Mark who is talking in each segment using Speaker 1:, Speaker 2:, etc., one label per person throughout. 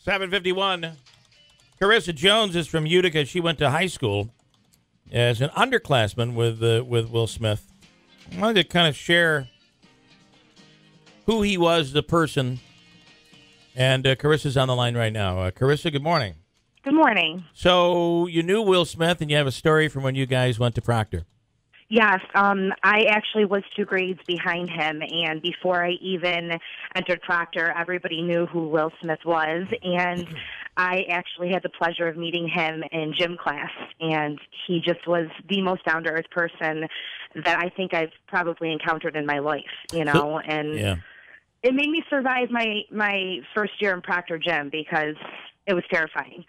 Speaker 1: 7:51. Carissa Jones is from Utica. She went to high school as an underclassman with Will Smith. I wanted to kind of share who he was, the person. And Carissa's on the line right now. Carissa, good morning.
Speaker 2: Good morning.
Speaker 1: So you knew Will Smith, and you have a story from when you guys went to Proctor.
Speaker 2: Yes, I actually was 2 grades behind him, and before I even entered Proctor, everybody knew who Will Smith was, and I actually had the pleasure of meeting him in gym class, and he just was the most down-to-earth person that I think I've probably encountered in my life, and
Speaker 1: Yeah.
Speaker 2: It made me survive my first year in Proctor Gym because it was terrifying.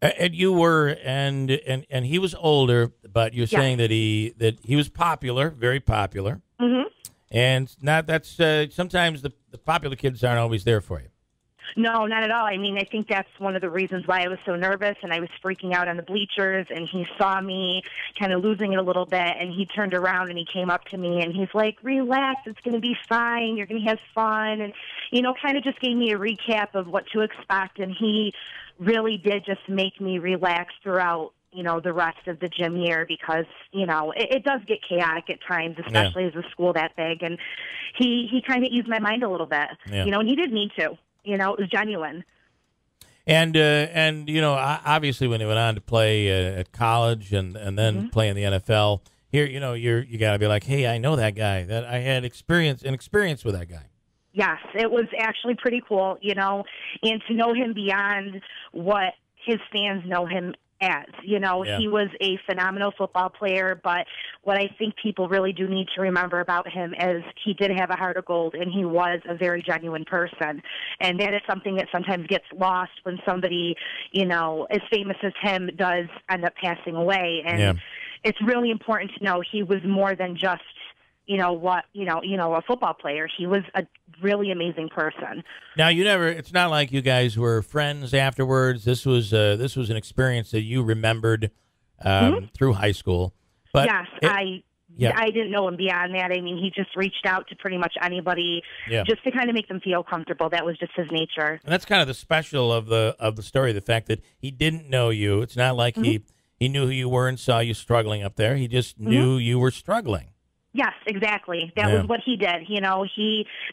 Speaker 1: And you were, and he was older, but you're saying that he was popular, very popular, and that's sometimes the popular kids aren't always there for you.
Speaker 2: No, not at all. I mean, I think that's one of the reasons why I was so nervous and I was freaking out on the bleachers, and he saw me kind of losing it a little bit, and he turned around and he came up to me and he's like, relax, it's going to be fine, you're going to have fun, and, kind of just gave me a recap of what to expect, and he really did just make me relax throughout, the rest of the gym year because, it does get chaotic at times, especially as a school that big, and he kind of eased my mind a little bit, and he did need to. It was genuine.
Speaker 1: And obviously when he went on to play at college and then play in the NFL, here, you got to be like, hey, I know that guy. That I had experience with that guy.
Speaker 2: Yes, it was actually pretty cool, and to know him beyond what his fans know him as. He was a phenomenal football player, but what I think people really do need to remember about him is he did have a heart of gold, and he was a very genuine person. And that is something that sometimes gets lost when somebody, as famous as him does end up passing away. And it's really important to know he was more than just a football player. He was a really amazing person.
Speaker 1: Now, it's not like you guys were friends afterwards. This was an experience that you remembered through high school. But
Speaker 2: I didn't know him beyond that. I mean, he just reached out to pretty much anybody just to kind of make them feel comfortable. That was just his nature. And
Speaker 1: that's kind of the special of the story, the fact that he didn't know you. It's not like he knew who you were and saw you struggling up there. He just knew you were struggling.
Speaker 2: Yes, exactly. That was what he did. He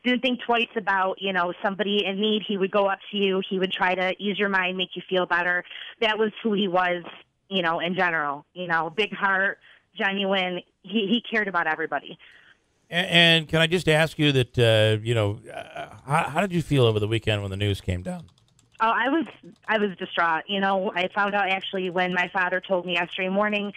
Speaker 2: didn't think twice about, somebody in need. He would go up to you. He would try to ease your mind, make you feel better. That was who he was, in general. Big heart, genuine. He cared about everybody.
Speaker 1: And can I just ask you that, how did you feel over the weekend when the news came down?
Speaker 2: Oh, I was distraught. I found out actually when my father told me yesterday morning,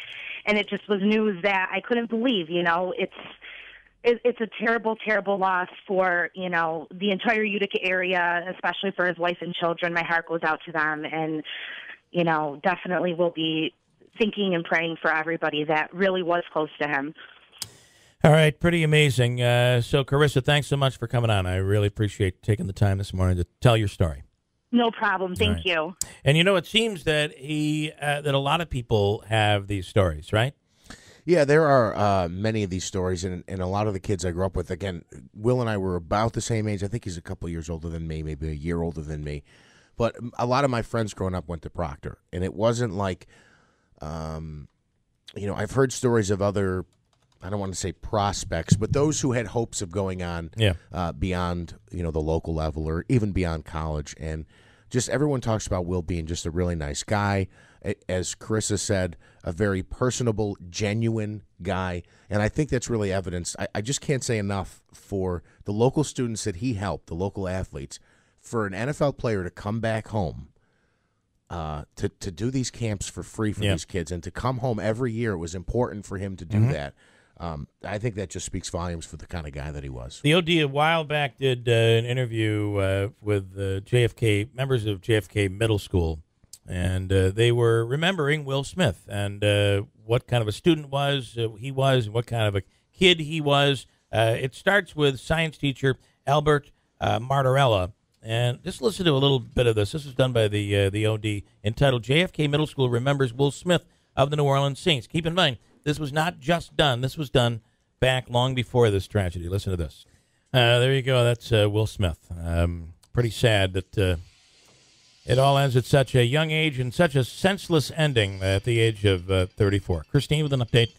Speaker 2: and it just was news that I couldn't believe. It's a terrible, terrible loss for the entire Utica area, especially for his wife and children. My heart goes out to them, and definitely will be thinking and praying for everybody that really was close to him.
Speaker 1: All right, pretty amazing. So, Carissa, thanks so much for coming on. I really appreciate taking the time this morning to tell your story.
Speaker 2: No problem. Thank you.
Speaker 1: And it seems that that a lot of people have these stories, right?
Speaker 3: Yeah, there are many of these stories, and a lot of the kids I grew up with. Again, Will and I were about the same age. I think he's a couple years older than me, maybe a year older than me. But a lot of my friends growing up went to Proctor, and it wasn't like, I've heard stories of other, I don't want to say prospects, but those who had hopes of going on beyond, the local level or even beyond college. And just everyone talks about Will being just a really nice guy. As Carissa said, a very personable, genuine guy. And I think that's really evidenced. I just can't say enough for the local students that he helped, the local athletes, for an NFL player to come back home to do these camps for free for these kids and to come home every year. It was important for him to do that. I think that just speaks volumes for the kind of guy that he was.
Speaker 1: The OD a while back did an interview with members of JFK Middle School, and they were remembering Will Smith and what kind of a student he was, and what kind of a kid he was. It starts with science teacher Albert Martorella, and just listen to a little bit of this. This was done by the OD, entitled "JFK Middle School Remembers Will Smith of the New Orleans Saints." Keep in mind, this was not just done. This was done back long before this tragedy. Listen to this. There you go. That's Will Smith. Pretty sad that It all ends at such a young age and such a senseless ending at the age of 34. Christine with an update.